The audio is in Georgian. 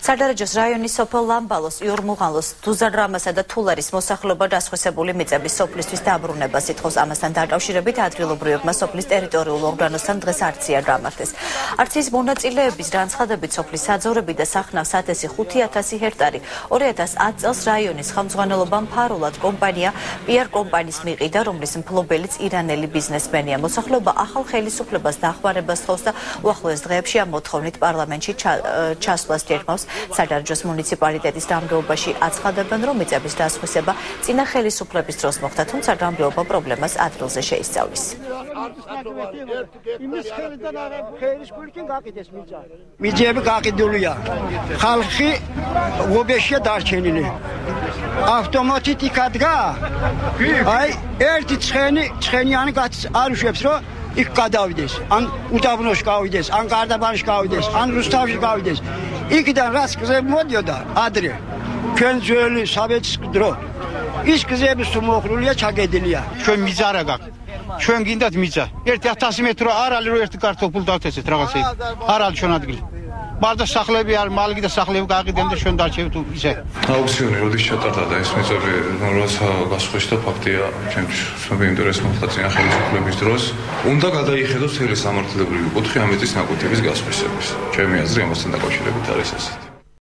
სადარაჯოს რაიონის სოფელ ლამბალოს, იორმუღალოს, დუზარამასა და თულარის მოსახლეობა დასხვისებული მიწების სოფლისთვის დაბრუნებას ითხოვს. ამასთან დაკავშირებით ადგილობრივებმა სოფლის ტერიტორიულ ორგანოსთან დღეს აქცია გამართეს. აქციის მონაწილეების განცხადებით სოფლის საძოვრები და სახნავს ათესი 5,000 ჰექტარი 2010 წელს რაიონის ხელმძღვანელობამ ფარულად კომპანია PR კომპანიის მიყიდა, რომლის მფლობელიც ირანელი ბიზნესმენია. მოსახლეობა ახალ ხელისუფლებას დახმარებას თხოვს და უახლოეს დღეებში ამ მოთხოვნით პარლამენტში ჩასვლას გეგმავს. სადარაჯოს მუნიციპალიტეტის გამგეობაში აცხადებენ, რომ მიწების დასხვისება წინა ხელისუფლების დროს მოხდა, თუმცა გამგეობა პრობლემას ადგილზე შეისწავლის. მიწები გაყიდულია. ხალხი უბეშია დარჩენილი. ავტომატით იქადგა. აი, ერთი ცხენიანი არ უშვებს, რომ იქ გადავიდეს, ან უდაბნოში გავიდეს, ან გარდაბანში გავიდეს, ან რუსთავში გავიდეს. იქიდან რაც გზები მოდიოდა ადრე, ჩვენ ძველი საბეჭის დრო. ის გზები თუ მოხრულია, ჩაგედილია. ჩვენ მიწა რა გაქვს. ჩვენ გინდათ მიწა. 1000 მეტრო არალი რო ერთი კარტოფულ დავთესეთ რაღაცა. არალი ჩვენ ადგილი. მარტო სახლები არ მალგი და სახლები გააყიდენ და ჩვენ დარჩევთ ისე. აუქციონი როდის ჩატარდა და ეს მიწები როცა გასხვეშდა ფაქტია ჩემთვის ცნობილი ინტერესი მოხდა წინა ხელისუფლების დროს. უნდა გადაიხედოს მთელი სამართლებრივი კუთხე ამ მიწის ნაკვეთების გასხვისების. ჩემი აზრი ამასთან დაკავშირებით არის ეს.